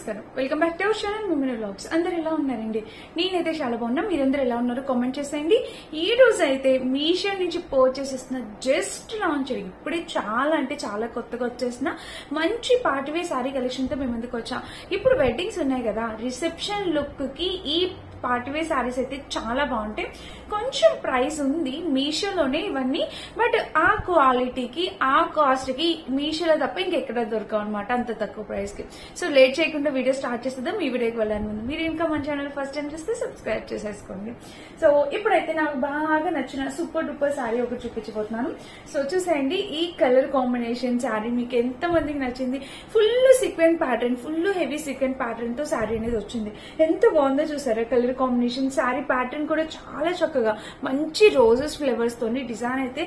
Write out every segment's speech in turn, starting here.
నమస్కారం, welcome back to our channel మిమిన vlogs. అందరు ఎలా ఉన్నారండి? నేనైతే చాలా బాగున్నా. మీరందరూ ఎలా ఉన్నారో కామెంట్ చేసేయండి. ఈ రోజు అయితే మీషో నుంచి పర్చేస్ చేసిన జస్ట్ లాంచ్ ఇప్పుడే చాలా అంటే చాలా కొత్తగా వచ్చేసిన మంచి పార్టీవేర్ శారీ కలెక్షన్ తో మేము ముందుకు వచ్చాం. ఇప్పుడు వెడ్డింగ్స్ ఉన్నాయి కదా, రిసెప్షన్ లుక్ కి ఈ పార్టీవేర్ శారీస్ అయితే చాలా బాగుంటాయి. కొంచెం ప్రైస్ ఉంది మీషోలోనే ఇవన్నీ, బట్ ఆ క్వాలిటీకి ఆ కాస్ట్ కి మీషోలో తప్ప ఇంకెక్కడ దొరకవు అనమాట, అంత తక్కువ ప్రైస్ కి. సో లేట్ చేయకుండా వీడియో స్టార్ట్ చేస్తుందాం. ఈ వీడియోకి వెళ్ళాను ముందు మీరు ఇంకా మన ఛానల్ ఫస్ట్ టైం చూస్తే సబ్స్క్రైబ్ చేసేసుకోండి. సో ఇప్పుడైతే నాకు బాగా నచ్చిన సూపర్ డూపర్ శారీ ఒకటి చూపించబోతున్నాను. సో చూసేయండి, ఈ కలర్ కాంబినేషన్ శారీ మీకు ఎంత మందికి నచ్చింది. Full sequent pattern, full heavy sequent pattern తో శారీ అనేది వచ్చింది. ఎంత బాగుందో చూసారా కలర్ కాంబినేషన్. శారీ ప్యాటర్న్ కూడా చాలా చక్కగా మంచి రోజెస్ ఫ్లేవర్స్ తోని డిజైన్ అయితే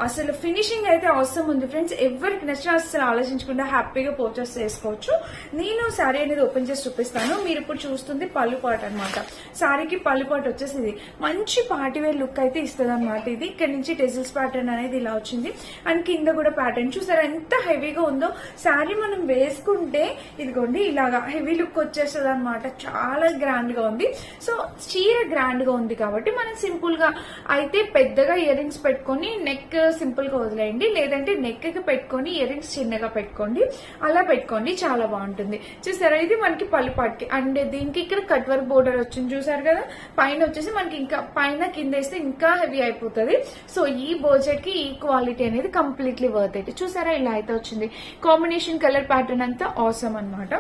అసలు ఫినిషింగ్ అయితే అవసరం ఉంది ఫ్రెండ్స్. ఎవరికి నచ్చినా అసలు ఆలోచించకుండా హ్యాపీగా పర్చేస్ చేసుకోవచ్చు. నేను శారీ అనేది ఓపెన్ చేసి చూపిస్తాను. మీరు ఇప్పుడు చూస్తుంది పళ్ళు పాట అనమాట. శారీకి పళ్ళు పాట వచ్చేసి మంచి పార్టీవేర్ లుక్ అయితే ఇస్తుంది అనమాట. ఇది ఇక్కడ నుంచి టెజిల్స్ ప్యాటర్న్ అనేది ఇలా వచ్చింది అండ్ కింద కూడా ప్యాటర్న్ చూసారా ఎంత హెవీగా ఉందో. శారీ మనం వేసుకుంటే ఇదిగోండి ఇలాగా హెవీ లుక్ వచ్చేస్తుంది అనమాట. చాలా గ్రాండ్ గా ఉంది. సో చీర గ్రాండ్ గా ఉంది కాబట్టి మనం సింపుల్ గా అయితే పెద్దగా ఇయర్ రింగ్స్ పెట్టుకుని నెక్ సింపుల్ గా వదిలేయండి, లేదంటే నెక్ కి పెట్టుకుని ఇయర్ రింగ్స్ చిన్నగా పెట్టుకోండి. అలా పెట్టుకోండి, చాలా బాగుంటుంది. చూసారా ఇది మనకి పళ్ళు పాటికి అండ్ దీనికి ఇక్కడ కట్ వర్క్ బోర్డర్ వచ్చింది చూసారు కదా. పైన వచ్చేసి మనకి ఇంకా పైన కింద వేస్తే ఇంకా హెవీ అయిపోతుంది. సో ఈ బడ్జెట్ కి ఈ క్వాలిటీ అనేది కంప్లీట్లీ వర్త్ ఇట్. చూసారా ఇలా అయితే వచ్చింది. కాంబినేషన్ కలర్ ప్యాటర్న్ అంతా ఆసమ్ అన్నమాట.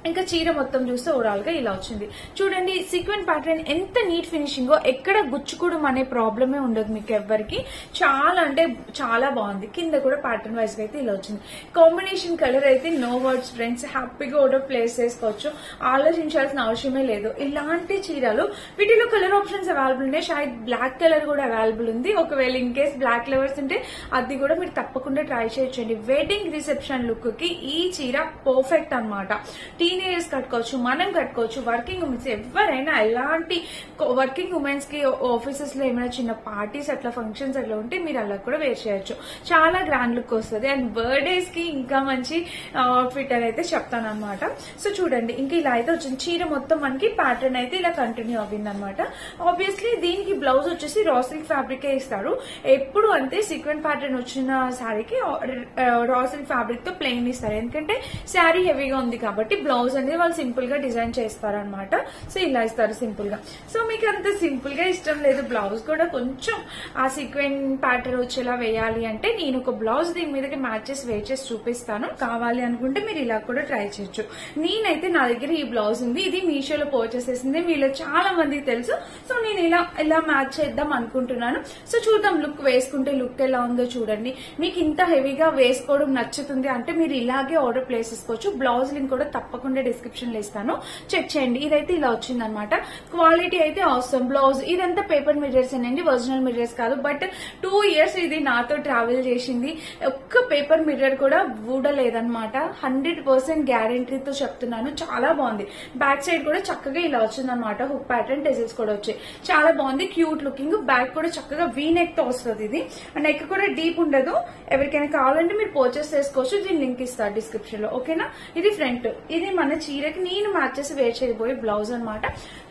ఇంకా చీర మొత్తం చూస్తే ఓవరాల్ గా ఇలా వచ్చింది. చూడండి సీక్వెంట్ ప్యాటర్న్ ఎంత నీట్ ఫినిషింగ్, ఎక్కడ గుచ్చుకోవడం అనే ప్రాబ్లమే ఉండదు మీకు ఎవ్వరికి. చాలా అంటే చాలా బాగుంది. కింద కూడా ప్యాటర్న్ వైజ్ గా అయితే ఇలా వచ్చింది. కాంబినేషన్ కలర్ అయితే నో వర్డ్స్ ఫ్రెండ్స్, హ్యాపీగా ఆర్డర్ ప్లేస్ చేసుకోవచ్చు, ఆలోచించాల్సిన అవసరమే లేదు. ఇలాంటి చీరలు వీటిలో కలర్ ఆప్షన్స్ అవైలబుల్ ఉన్నాయి. షాయద్ బ్లాక్ కలర్ కూడా అవైలబుల్ ఉంది. ఒకవేళ ఇన్ కేస్ బ్లాక్ లవర్స్ ఉంటే అది కూడా మీరు తప్పకుండా ట్రై చేయొచ్చండి. వెడ్డింగ్ రిసెప్షన్ లుక్ కి ఈ చీర పర్ఫెక్ట్ అనమాట. టీనేజర్స్ కట్టుకోవచ్చు, మనం కట్టుకోవచ్చు, వర్కింగ్ ఉమెన్స్ ఎవరైనా. ఎలాంటి వర్కింగ్ ఉమెన్స్ కి ఆఫీసెస్ లో ఏమైనా చిన్న పార్టీస్ అట్లా ఫంక్షన్స్ అట్లా ఉంటే మీరు అలా కూడా వేర్ చేయొచ్చు. చాలా గ్రాండ్ లుక్ వస్తుంది అండ్ బర్త్డేస్ కి ఇంకా మంచి అవుట్ఫిట్ అని అయితే చెప్తాను అనమాట. సో చూడండి ఇంకా ఇలా అయితే వచ్చింది. చీర మొత్తం మనకి ప్యాటర్న్ అయితే ఇలా కంటిన్యూ అవ్వింది అనమాట. ఆబ్వియస్లీ దీనికి బ్లౌజ్ వచ్చేసి రా సిల్క్ ఫ్యాబ్రిక్ ఇస్తారు. ఎప్పుడు అంతే సీక్వెంట్ ప్యాటర్న్ వచ్చిన శారీకి రా సిల్క్ ఫ్యాబ్రిక్ తో ప్లెయిన్ ఇస్తారు. ఎందుకంటే శారీ హెవీగా ఉంది కాబట్టి బ్లౌజ్ అనేది వాళ్ళు సింపుల్ గా డిజైన్ చేస్తారనమాట. సో ఇలా ఇస్తారు సింపుల్ గా. సో మీకు అంత సింపుల్ గా ఇష్టం లేదు, బ్లౌజ్ కూడా కొంచెం ఆ సీక్వెంట్ ప్యాటర్న్ వచ్చేలా వేయాలి అంటే నేను ఒక బ్లౌజ్ దీని మీదకి మ్యాచ్ చేసి వేర్ చేసి చూపిస్తాను. కావాలి అనుకుంటే మీరు ఇలా కూడా ట్రై చేయొచ్చు. నేనైతే నా దగ్గర ఈ బ్లౌజ్ ఉంది, ఇది మీషోలో పర్చేస్ చేసింది. మీలో చాలా మందికి తెలుసు. సో నేను ఇలా మ్యాచ్ చేద్దాం అనుకుంటున్నాను. సో చూద్దాం లుక్ వేసుకుంటే లుక్ ఎలా ఉందో చూడండి. మీకు ఇంత హెవీగా వేసుకోవడం నచ్చుతుంది అంటే మీరు ఇలాగే ఆర్డర్ ప్లేస్ చేసుకోవచ్చు. బ్లౌజ్ లింక్ కూడా తప్పకుండా డిస్క్రిప్షన్ లో ఇస్తాను, చెక్ చేయండి. ఇదైతే ఇలా వచ్చింది అనమాట. క్వాలిటీ అయితే అవసరం. బ్లౌజ్ ఇదంతా పేపర్ మిర్రర్స్ అండి, ఒరిజినల్ మిర్రర్స్ కాదు. బట్ 2 years ఇది నాతో ట్రావెల్ చేసింది. ఒక్క పేపర్ మిర్రర్ కూడా ఊడలేదనమాట. 100% గ్యారంటీతో చెప్తున్నాను. చాలా బాగుంది. బ్యాక్ సైడ్ కూడా చక్కగా ఇలా వచ్చింది అనమాట. హుక్ ప్యాటర్న్ టెజిల్స్ కూడా వచ్చాయి. చాలా బాగుంది, క్యూట్ లుకింగ్. బ్యాక్ కూడా చక్కగా వీ నెక్ తో వస్తుంది. ఇది నెక్ కూడా డీప్ ఉండదు. ఎవరికైనా కావాలంటే మీరు పర్చేస్ చేసుకోవచ్చు. దీని లింక్ ఇస్తారు డిస్క్రిప్షన్ లో, ఓకేనా. ఇది ఫ్రంట్, ఇది మన చీరకి నేను మ్యాచ్ చేసి వేర్ చేయబోయే బ్లౌజ్ అనమాట.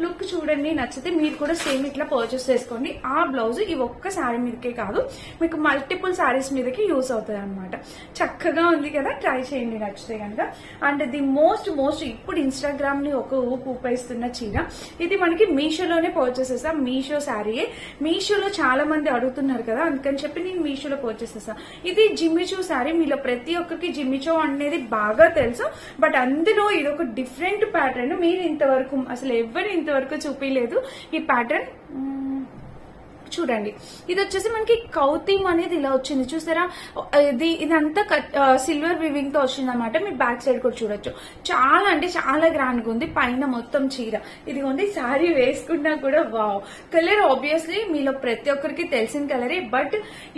లుక్ చూడండి, నచ్చితే మీరు కూడా సేమ్ ఇట్లా పర్చేస్ చేసుకోండి. ఆ బ్లౌజ్ ఈ ఒక్క శారీ మీదకే కాదు, మీకు మల్టిపుల్ శారీస్ మీదకి యూస్ అవుతుంది అనమాట. చక్కగా ఉంది కదా, ట్రై చేయండి నచ్చితే కనుక. అండ్ ది మోస్ట్ ఇప్పుడు ఇన్స్టాగ్రామ్ ని ఒక ఊపేస్తున్న చీర ఇది మనకి మీషోలోనే పర్చేస్ చేస్తాం. మీషో శారీయే. మీషోలో చాలా మంది అడుగుతున్నారు కదా, అందుకని చెప్పి నేను మీషోలో పర్చేస్ చేస్తాను. ఇది జిమ్మిచో శారీ. మీలో ప్రతి ఒక్కరికి జిమ్మిచో అనేది బాగా తెలుసు, బట్ అందులో ఇది ఒక డిఫరెంట్ ప్యాటర్న్. మీరు ఇంతవరకు అసలు ఎవరు ఇంతవరకు చూపించలేదు ఈ ప్యాటర్న్. చూడండి ఇది వచ్చేసి మనకి కౌతిమ్ అనేది ఇలా వచ్చింది చూసారా. ఇదంతా సిల్వర్ వివింగ్ తో వచ్చింది అనమాట. మీ బ్యాక్ సైడ్ కూడా చూడొచ్చు. చాలా అంటే చాలా గ్రాండ్ గా ఉంది. పైన మొత్తం చీర ఇదిగోండి. శారీ వేసుకున్నా కూడా వావ్. కలర్ ఆబ్వియస్లీ మీలో ప్రతి ఒక్కరికి తెలిసిన కలరే, బట్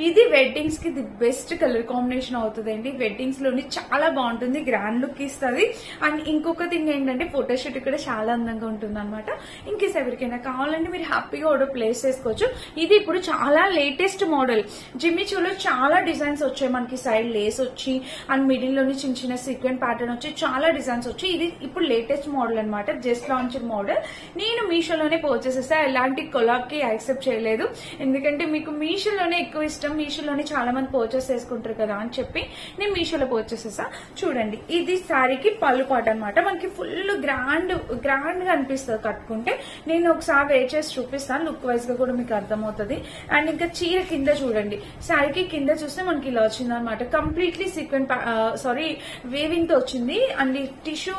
ఇది వెడ్డింగ్స్ కి ది బెస్ట్ కలర్ కాంబినేషన్ అవుతుందండి. వెడ్డింగ్స్ లోని చాలా బాగుంటుంది, గ్రాండ్ లుక్ ఇస్తుంది. అండ్ ఇంకొక థింగ్ ఏంటంటే ఫోటోషూట్ కూడా చాలా అందంగా ఉంటుంది అనమాట. ఇన్కేస్ ఎవరికైనా కావాలంటే మీరు హ్యాపీగా ఆర్డర్ ప్లేస్ చేసుకోవచ్చు. ఇది ఇప్పుడు చాలా లేటెస్ట్ మోడల్. జిమ్మిచూలో చాలా డిజైన్స్ వచ్చాయి మనకి. సైడ్ లేస్ వచ్చి అండ్ మిడిల్ లోని చిన్న చిన్న సీక్వెంట్ ప్యాటర్న్ వచ్చి చాలా డిజైన్స్ వచ్చి ఇది ఇప్పుడు లేటెస్ట్ మోడల్ అనమాట. Just launched model. నేను మీషోలోనే పర్చేస్ చేస్తా. ఎలాంటి కొలాబ్ కి యాక్సెప్ట్ చేయలేదు. ఎందుకంటే మీకు మీషోలోనే ఎక్కువ ఇష్టం, మీషోలోనే చాలా మంది పర్చేస్ చేసుకుంటారు కదా అని చెప్పి నేను మీషోలో పర్చేస్ చేస్తా. చూడండి ఇది శారీకి పళ్ళు పాట అనమాట. మనకి ఫుల్ గ్రాండ్ గా అనిపిస్తుంది కట్టుకుంటే. నేను ఒకసారి వేర్ చేసి చూపిస్తాను, లుక్ వైజ్ గా కూడా మీకు అర్థమవుతుంది. అండ్ ఇంకా చీర కింద చూడండి, శారీకి కింద చూస్తే మనకి ఇలా వచ్చింది అనమాట. కంప్లీట్లీ సీక్వెంట్ వేవింగ్ తో వచ్చింది. అండ్ టిష్యూ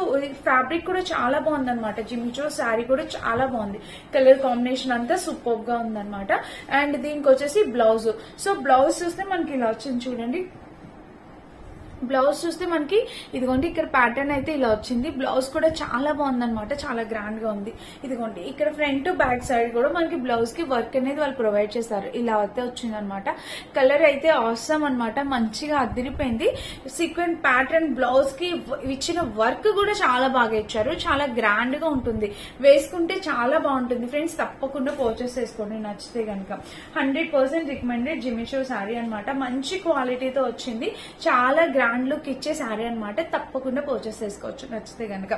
ఫ్యాబ్రిక్ కూడా చాలా బాగుంది అనమాట. జిమ్మిచూ శారీ కూడా చాలా బాగుంది. కలర్ కాంబినేషన్ అంతా సూపర్ గా ఉందన్నమాట. అండ్ దీనికి వచ్చేసి బ్లౌజ్. సో బ్లౌజ్ చూస్తే మనకి ఇలా వచ్చింది చూడండి. బ్లౌజ్ చూస్తే మనకి ఇదిగోండి ఇక్కడ ప్యాటర్న్ అయితే ఇలా వచ్చింది. బ్లౌజ్ కూడా చాలా బాగుందన్నమాట, చాలా గ్రాండ్ గా ఉంది. ఇదిగోండి ఇక్కడ ఫ్రంట్ బ్యాక్ సైడ్ కూడా మనకి బ్లౌజ్ కి వర్క్ అనేది వాళ్ళు ప్రొవైడ్ చేశారు. ఇలా అయితే వచ్చింది అనమాట. కలర్ అయితే ఆసమ్ అనమాట, మంచిగా అదిరిపోయింది. సీక్వెంట్ ప్యాటర్న్ బ్లౌజ్ కి ఇచ్చిన వర్క్ కూడా చాలా బాగా ఇచ్చారు. చాలా గ్రాండ్ గా ఉంటుంది, వేసుకుంటే చాలా బాగుంటుంది ఫ్రెండ్స్. తప్పకుండా పర్చేస్ చేసుకోండి నచ్చితే కనుక. 100% రికమెండెడ్ జిమ్మిచూ శారీ అనమాట. మంచి క్వాలిటీతో వచ్చింది, చాలా గ్రాండ్ లుక్ ఇచ్చే శారీ అనమాట. తప్పకుండా పర్చేస్ చేసుకోవచ్చు నచ్చితే గనక.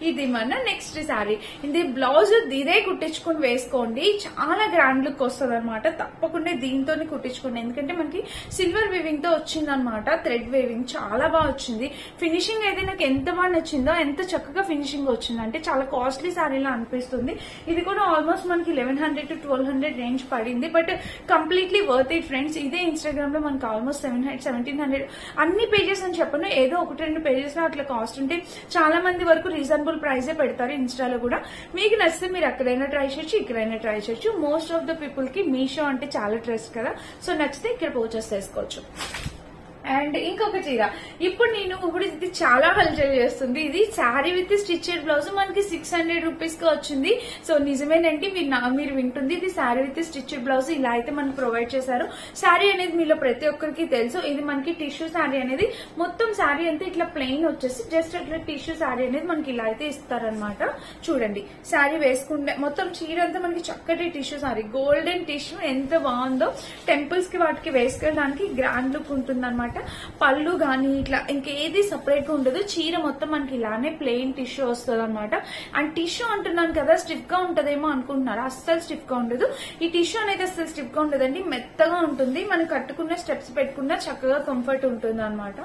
ఇది మన నెక్స్ట్ శారీ. ఇది బ్లౌజ్ ఇదే కుట్టించుకుని వేసుకోండి, చాలా గ్రాండ్ లుక్ వస్తుంది అనమాట. తప్పకుండా దీంతో కుట్టించుకోండి, ఎందుకంటే మనకి సిల్వర్ వీవింగ్ తో వచ్చింది అనమాట. థ్రెడ్ వీవింగ్ చాలా బాగా వచ్చింది. ఫినిషింగ్ అయితే నాకు ఎంత బాగా నచ్చిందో, ఎంత చక్కగా ఫినిషింగ్ వచ్చింది అంటే చాలా కాస్ట్లీ శారీలా అనిపిస్తుంది. ఇది కూడా ఆల్మోస్ట్ మనకి 1100 to 1200 రేంజ్ పడింది. But completely worth it friends. ఇదే ఇన్స్టాగ్రామ్ లో మనకి ఆల్మోస్ట్ 1700 అన్ని పేజెస్ అని చెప్పను, ఏదో 1-2 పేజెస్ లో అట్లా కాస్ట్ ఉంటే చాలా మంది వరకు రీజనబుల్ ప్రైజే పెడతారు ఇన్స్టాలో కూడా. మీకు నచ్చితే మీరు అక్కడైనా ట్రై చేయొచ్చు, ఇక్కడైనా ట్రై చేయొచ్చు. మోస్ట్ ఆఫ్ ద పీపుల్ కి మీషో అంటే చాలా ట్రస్ట్ కదా, సో నచ్చితే ఇక్కడ పర్చేస్ చేసుకోవచ్చు. అండ్ ఇంకొక చీర ఇప్పుడు ఇది చాలా హల్చల్ చేస్తుంది. ఇది శారీ విత్ స్టిచ్డ్ బ్లౌజ్ మనకి 600 రూపీస్ కి వచ్చింది. సో నిజమేనండి, మీరు వింటుంది. ఇది శారీ విత్ స్టిచ్డ్ బ్లౌజ్ ఇలా అయితే మనకు ప్రొవైడ్ చేశారు. శారీ అనేది మీలో ప్రతి ఒక్కరికి తెలుసు. ఇది మనకి టిష్యూ శారీ అనేది మొత్తం శారీ అంతా ఇట్లా ప్లెయిన్ వచ్చేసి జస్ట్ అట్లా టిష్యూ శారీ అనేది మనకి ఇలా అయితే ఇస్తారనమాట. చూడండి శారీ వేసుకుంటే మొత్తం చీర అంతా మనకి చక్కటి టిష్యూ శారీ, గోల్డెన్ టిష్యూ ఎంత బాగుందో. టెంపుల్స్ కి వాటికి వేసుకోవడానికి గ్రాండ్ లుక్ ఉంటుంది అనమాట. పళ్ళు గానీ ఇట్లా ఇంకేది సపరేట్ గా ఉండదు. చీర మొత్తం మనకి ఇలానే ప్లెయిన్ టిష్యూ వస్తుంది అనమాట. అండ్ టిష్యూ అంటున్నాను కదా, స్టిఫ్ గా ఉంటదేమో అనుకుంటున్నారు, అస్సలు స్టిఫ్ గా ఉండదు. ఈ టిష్యూ అనేది అస్సలు స్టిఫ్ గా ఉండదండి, మెత్తగా ఉంటుంది. మనం కట్టుకున్న స్టెప్స్ పెట్టుకున్న చక్కగా కంఫర్ట్ ఉంటుంది అనమాట.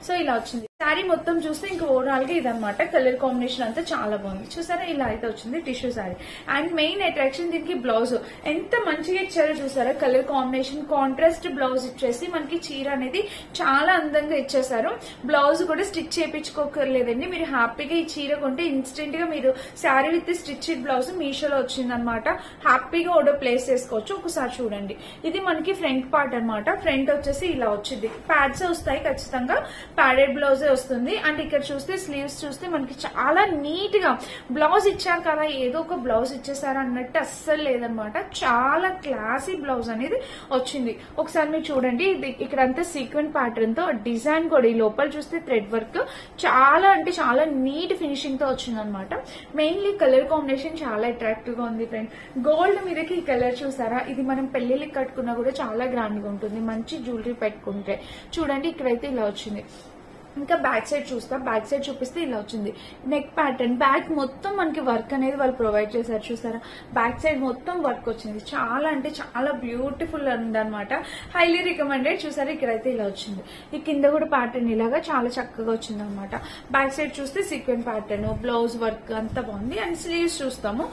సో ఇలా వచ్చింది శారీ మొత్తం చూస్తే ఇంకా ఓవరాల్ గా ఇదనమాట. కలర్ కాంబినేషన్ అంతా చాలా బాగుంది. చూసారా ఇలా అయితే వచ్చింది tissue sari. And main attraction దీనికి బ్లౌజ్ ఎంత మంచిగా ఇచ్చారో చూసారా. కలర్ కాంబినేషన్ కాంట్రాస్ట్ బ్లౌజ్ ఇచ్చేసి మనకి చీర అనేది చాలా అందంగా ఇచ్చేసారు. బ్లౌజ్ కూడా స్టిచ్ చేయించుకోకర్లేదండి, మీరు హ్యాపీగా ఈ చీర కొంటే ఇన్స్టెంట్ గా మీరు శారీ విత్ స్టిచ్డ్ బ్లౌజ్ మీషోలో వచ్చిందనమాట. హ్యాపీగా ఆర్డర్ ప్లేస్ చేసుకోవచ్చు. ఒకసారి చూడండి, ఇది మనకి ఫ్రంట్ పార్ట్ అనమాట. ఫ్రంట్ వచ్చేసి ఇలా వచ్చింది. ప్యాడ్స్ వస్తాయి ఖచ్చితంగా, ప్యాడెడ్ బ్లౌజ్ వస్తుంది. అండ్ ఇక్కడ చూస్తే స్లీవ్స్ చూస్తే మనకి చాలా నీట్ గా బ్లౌజ్ ఇచ్చారు కదా, ఏదో ఒక బ్లౌజ్ ఇచ్చేసారు అన్నట్టు అస్సలు లేదనమాట. చాలా క్లాసీ బ్లౌజ్ అనేది వచ్చింది. ఒకసారి మీరు చూడండి, ఇక్కడ అంతా సీక్వెంట్ ప్యాటర్న్ తో డిజైన్ కూడా, ఈ లోపల చూస్తే థ్రెడ్ వర్క్ చాలా అంటే చాలా నీట్ ఫినిషింగ్ తో వచ్చింది అనమాట. మెయిన్లీ కలర్ కాంబినేషన్ చాలా అట్రాక్టివ్ గా ఉంది ఫ్రెండ్. గోల్డ్ మీదకి ఈ కలర్ చూసారా, ఇది మనం పెళ్లిళ్ళకి కట్టుకున్నా కూడా చాలా గ్రాండ్ గా ఉంటుంది. మంచి జ్యువెలరీ పెట్టుకుంటే చూడండి, ఇక్కడైతే ఇలా వచ్చింది. ఇంకా బ్యాక్ సైడ్ చూస్తా, బ్యాక్ సైడ్ చూపిస్తే ఇలా వచ్చింది. నెక్ ప్యాటర్న్ బ్యాక్ మొత్తం మనకి వర్క్ అనేది వాళ్ళు ప్రొవైడ్ చేశారు. చూసారా బ్యాక్ సైడ్ మొత్తం వర్క్ వచ్చింది. చాలా అంటే చాలా బ్యూటిఫుల్ ఉందన్నమాట. Highly recommended. చూసారా ఇక్కడైతే ఇలా వచ్చింది. ఈ కింద కూడా ప్యాటర్న్ ఇలాగా చాలా చక్కగా వచ్చింది అనమాట. బ్యాక్ సైడ్ చూస్తే సీక్వెంట్ ప్యాటర్న్, బ్లౌజ్ వర్క్ అంతా బాగుంది. అండ్ స్లీవ్స్ చూస్తాము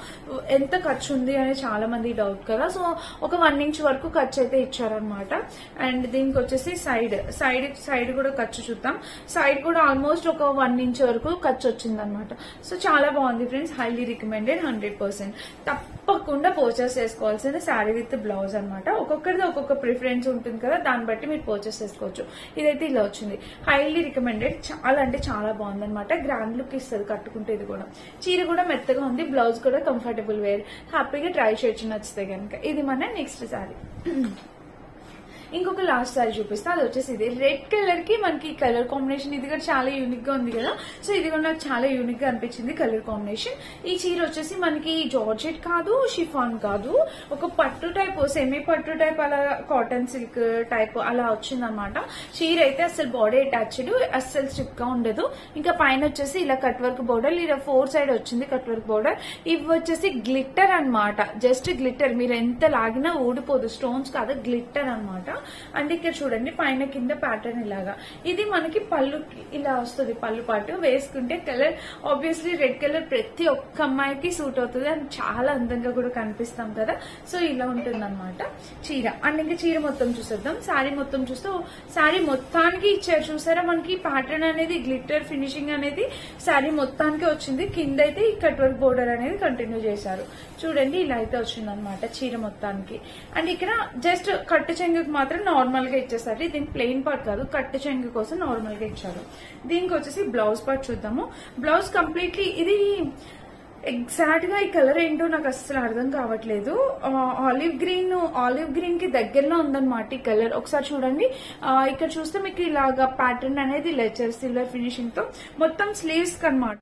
ఎంత ఖర్చు ఉంది అని చాలా మంది డౌట్ కదా, సో ఒక 1 ఇంచ్ వరకు ఖర్చు అయితే ఇచ్చారనమాట. అండ్ దీనికి వచ్చేసి సైడ్ కూడా ఖర్చు చూద్దాం. సైడ్ కూడా ఆల్మోస్ట్ ఒక 1 ఇంచ్ వరకు ఖర్చు వచ్చింది అనమాట. సో చాలా బాగుంది ఫ్రెండ్స్, హైలీ రికమెండెడ్ 100%. తప్పకుండా పర్చేస్ చేసుకోవాల్సిన శారీ విత్ బ్లౌజ్ అనమాట. ఒక్కొక్కరిది ఒక్కొక్క ప్రిఫరెన్స్ ఉంటుంది కదా, దాన్ని బట్టి మీరు పర్చేస్ చేసుకోవచ్చు. ఇదైతే ఇలా వచ్చింది, హైలీ రికమెండెడ్. చాలా అంటే చాలా బాగుంది అనమాట. గ్రాండ్ లుక్ ఇస్తుంది కట్టుకుంటే. ఇది కూడా చీర కూడా మెత్తగా ఉంది, బ్లౌజ్ కూడా కంఫర్టబుల్ వేర్. హ్యాపీగా ట్రై చేయొచ్చు నచ్చితే కనుక. ఇది మన నెక్స్ట్ శారీ. ఇంకొక లాస్ట్ సారీ చూపిస్తా, అది వచ్చేసి ఇది రెడ్ కలర్ కి మనకి కలర్ కాంబినేషన్ ఇది కూడా చాలా యూనిక్ గా ఉంది కదా. సో ఇది కూడా నాకు చాలా యూనిక్ గా అనిపించింది కలర్ కాంబినేషన్. ఈ చీర వచ్చేసి మనకి జార్జెట్ కాదు, షిఫాన్ కాదు, ఒక పట్టు టైప్, సెమీ పట్టు టైప్, అలా కాటన్ సిల్క్ టైప్ అలా వచ్చింది అనమాట. చీర అయితే అసలు బాడీ అటాచ్డ్, అస్సలు స్టిప్ గా ఉండదు. ఇంకా పైన వచ్చేసి ఇలా కట్ వర్క్ బోర్డర్, ఇలా 4 సైడ్ వచ్చింది కట్ వర్క్ బోర్డర్. ఇవి వచ్చేసి గ్లిట్టర్ అన్నమాట, జస్ట్ గ్లిట్టర్, మీరు ఎంత లాగినా ఊడిపోదు, స్టోన్స్ కాదు గ్లిట్టర్ అన్నమాట. అండ్ ఇక్కడ చూడండి పైన కింద ప్యాటర్న్ ఇలాగా. ఇది మనకి పళ్ళు ఇలా వస్తుంది, పళ్ళు పాటు వేసుకుంటే కలర్ ఆబ్వియస్లీ రెడ్ కలర్ ప్రతి ఒక్క అమ్మాయికి సూట్ అవుతుంది అండ్ చాలా అందంగా కూడా కనిపిస్తాం కదా. సో ఇలా ఉంటుంది అనమాట చీర. అండ్ ఇంకా చీర మొత్తం చూసేద్దాం. శారీ మొత్తం చూస్తే శారీ మొత్తానికి ఇచ్చారు చూసారా, మనకి ప్యాటర్న్ అనేది గ్లిట్టర్ ఫినిషింగ్ అనేది శారీ మొత్తానికి వచ్చింది. కింద అయితే ఈ కట్ వర్క్ బోర్డర్ అనేది కంటిన్యూ చేశారు. చూడండి ఇలా అయితే వచ్చింది అనమాట చీర మొత్తానికి. అండ్ ఇక్కడ జస్ట్ కట్టు చెంగుకి మాత్రం నార్మల్ గా ఇచ్చేసారు, దీని ప్లెయిన్ పార్ట్ కాదు, కట్టు చెంగు కోసం నార్మల్ గా ఇచ్చారు. దీనికి వచ్చేసి బ్లౌజ్ పార్ట్ చూద్దాము. బ్లౌజ్ కంప్లీట్లీ ఇది ఎగ్జాక్ట్ గా ఈ కలర్ ఏంటో నాకు అస్సలు అర్థం కావట్లేదు. ఆలివ్ గ్రీన్ కి దగ్గరలో ఉందన్నమాట ఈ కలర్. ఒకసారి చూడండి, ఇక్కడ చూస్తే మీకు ఇలాగా ప్యాటర్న్ అనేది లెచర్ సిల్వర్ ఫినిషింగ్ తో మొత్తం స్లీవ్స్ కనమాట.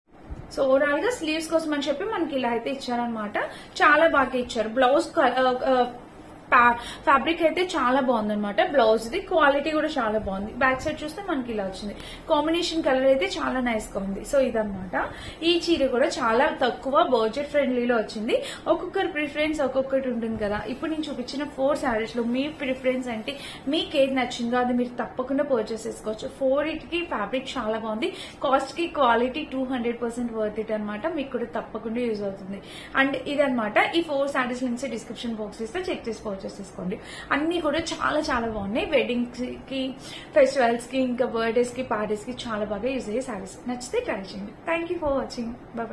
సో ఓవరాల్ గా స్లీవ్స్ కోసం అని చెప్పి మనకి ఇలా అయితే ఇచ్చారనమాట. చాలా బాగా ఇచ్చారు. బ్లౌజ్ ఫ్యాబ్రిక్ అయితే చాలా బాగుందన్నమాట. బ్లౌజ్ ది క్వాలిటీ కూడా చాలా బాగుంది. బ్యాక్ సైడ్ చూస్తే మనకి ఇలా వచ్చింది. కాంబినేషన్ కలర్ అయితే చాలా నైస్ గా ఉంది. సో ఇదన్నమాట. ఈ చీర కూడా చాలా తక్కువ బడ్జెట్ ఫ్రెండ్లీలో వచ్చింది. ఒక్కొక్కరి ప్రిఫరెన్స్ ఒక్కొక్కటి ఉంటుంది కదా. ఇప్పుడు నేను చూపించిన 4 శారీస్ లో మీ ప్రిఫరెన్స్ అంటే మీకు ఏది నచ్చిందో అది మీరు తప్పకుండా పర్చేస్ చేసుకోవచ్చు. 4కి ఫ్యాబ్రిక్ చాలా బాగుంది. కాస్ట్ కి క్వాలిటీ 200% వర్త్ ఇట్ అనమాట. మీకు కూడా తప్పకుండా యూజ్ అవుతుంది. అండ్ ఇదనమాట. ఈ 4 శారీస్ లింక్స్ డిస్క్రిప్షన్ బాక్స్ ఇస్తే చెక్ చేసుకోవచ్చు, చేసుకోండి. అన్ని కూడా చాలా చాలా బాగున్నాయి. వెడ్డింగ్స్ కి, ఫెస్టివల్స్ కి, ఇంకా బర్త్డేస్ కి, పార్టీస్ కి చాలా బాగా యూజ్ అయ్యే శారీస్. నచ్చితే ట్రై చేయండి. Thank you for watching. By by.